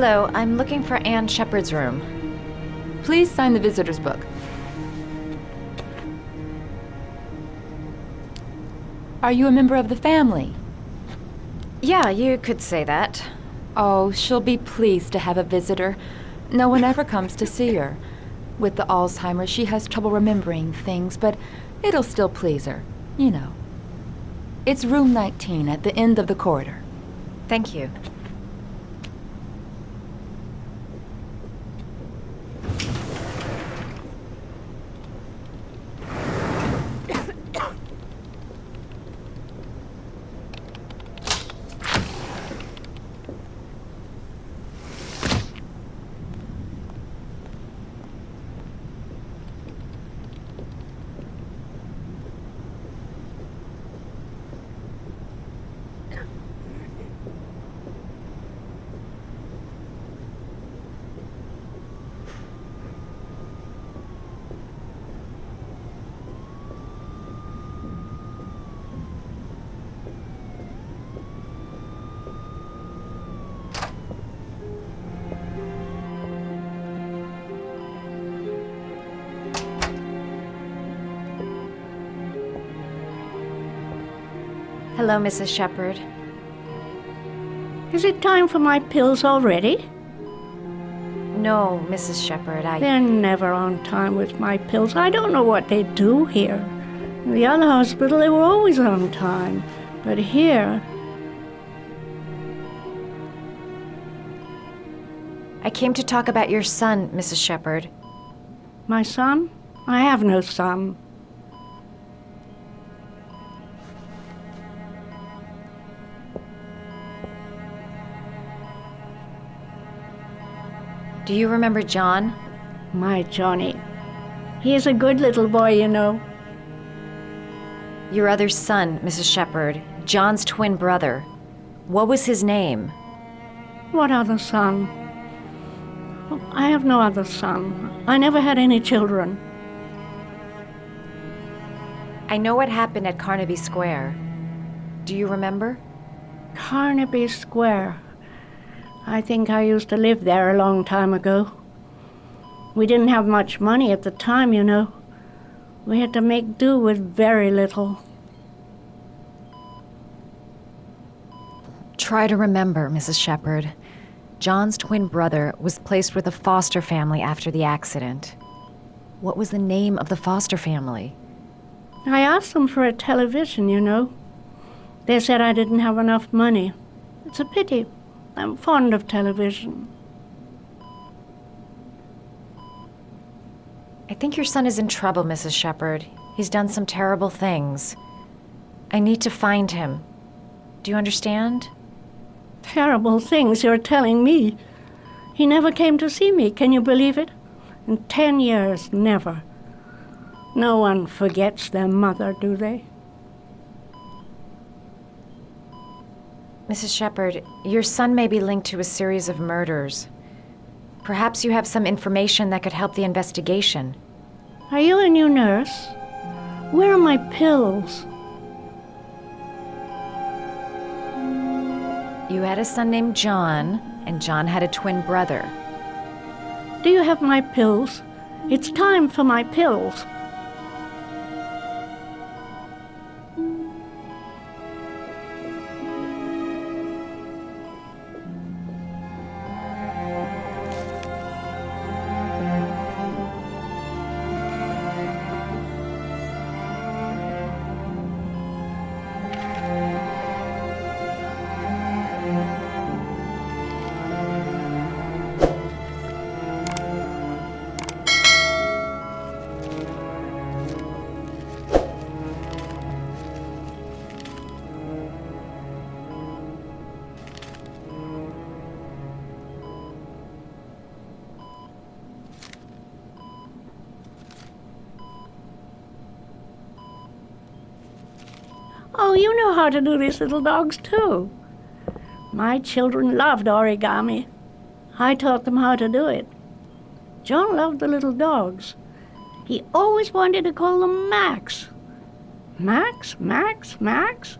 Hello, I'm looking for Anne Shepard's room. Please sign the visitor's book. Are you a member of the family? Yeah, you could say that. Oh, she'll be pleased to have a visitor. No one ever comes to see her. With the Alzheimer's, she has trouble remembering things, but it'll still please her, you know. It's room 19 at the end of the corridor. Thank you. Hello, Mrs. Shepard. Is it time for my pills already? No, Mrs. Shepard, They're never on time with my pills. I don't know what they do here. In the other hospital, they were always on time. But here... I came to talk about your son, Mrs. Shepard. My son? I have no son. Do you remember John? My Johnny. He is a good little boy, you know. Your other son, Mrs. Shepard, John's twin brother. What was his name? What other son? Oh, I have no other son. I never had any children. I know what happened at Carnaby Square. Do you remember? Carnaby Square. I think I used to live there a long time ago. We didn't have much money at the time, you know. We had to make do with very little. Try to remember, Mrs. Shepard. John's twin brother was placed with a foster family after the accident. What was the name of the foster family? I asked them for a television, you know. They said I didn't have enough money. It's a pity. I'm fond of television. I think your son is in trouble, Mrs. Shepard. He's done some terrible things. I need to find him. Do you understand? Terrible things you're telling me. He never came to see me, can you believe it? In 10 years, never. No one forgets their mother, do they? Mrs. Shepard, your son may be linked to a series of murders. Perhaps you have some information that could help the investigation. Are you a new nurse? Where are my pills? You had a son named John, and John had a twin brother. Do you have my pills? It's time for my pills. Oh, you know how to do these little dogs, too. My children loved origami. I taught them how to do it. John loved the little dogs. He always wanted to call them Max. Max, Max, Max.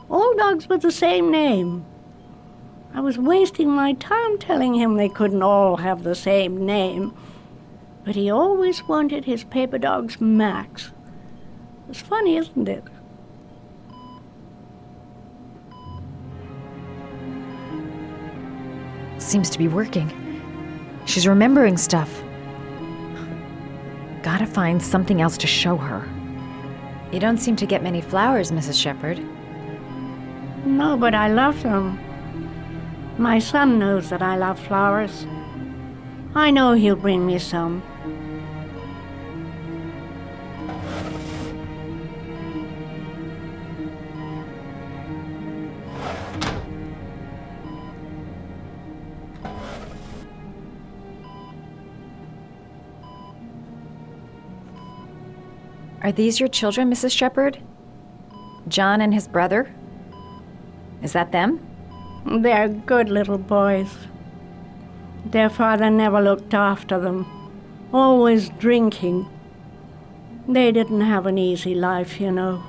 All dogs with the same name. I was wasting my time telling him they couldn't all have the same name. But he always wanted his paper dog's Max. It's funny, isn't it? Seems to be working. She's remembering stuff. Gotta find something else to show her. You don't seem to get many flowers, Mrs. Shepherd. No, but I love them. My son knows that I love flowers. I know he'll bring me some. Are these your children, Mrs. Shepherd? John and his brother? Is that them? They're good little boys. Their father never looked after them, always drinking. They didn't have an easy life, you know.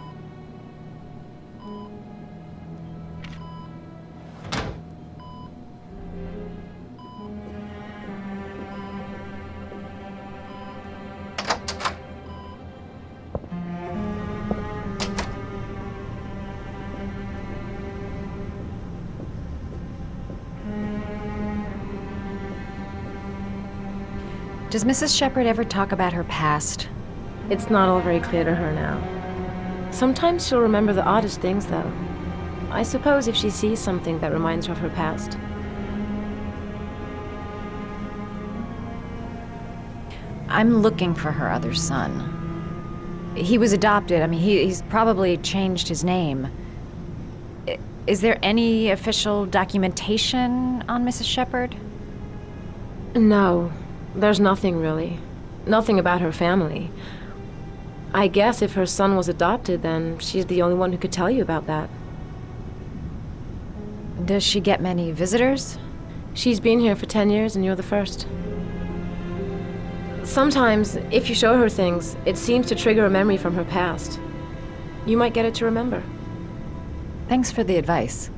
Does Mrs. Shepherd ever talk about her past? It's not all very clear to her now. Sometimes she'll remember the oddest things, though. I suppose if she sees something that reminds her of her past. I'm looking for her other son. He was adopted. I mean, he's probably changed his name. Is there any official documentation on Mrs. Shepherd? No, there's nothing really. Nothing about her family. I guess if her son was adopted, then she's the only one who could tell you about that. Does she get many visitors? She's been here for 10 years and you're the first. Sometimes, if you show her things, it seems to trigger a memory from her past. You might get it to remember. Thanks for the advice.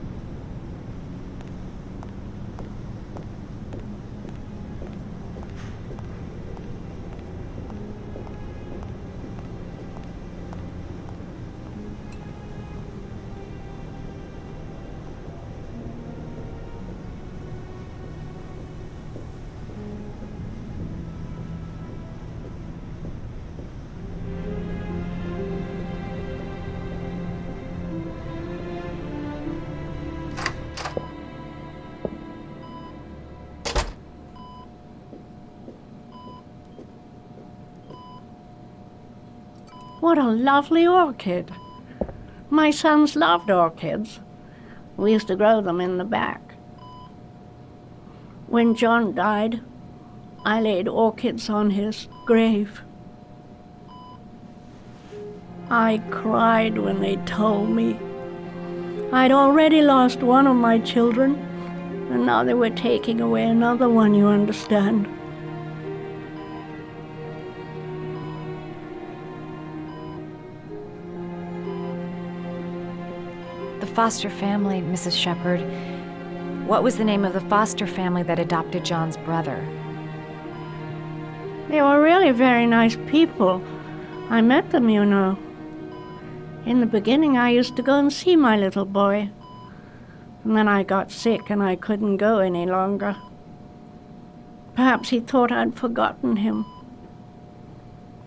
What a lovely orchid. My sons loved orchids. We used to grow them in the back. When John died, I laid orchids on his grave. I cried when they told me. I'd already lost one of my children, and now they were taking away another one, you understand. The foster family, Mrs. Shepherd. What was the name of the foster family that adopted John's brother? They were really very nice people. I met them, you know. In the beginning, I used to go and see my little boy. And then I got sick and I couldn't go any longer. Perhaps he thought I'd forgotten him.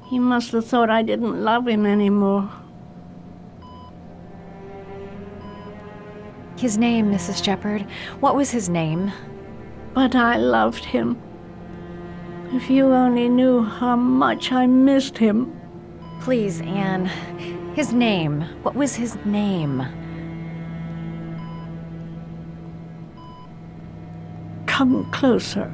He must have thought I didn't love him anymore. His name, Mrs. Shepherd. What was his name? But I loved him. If you only knew how much I missed him. Please, Anne. His name. What was his name? Come closer.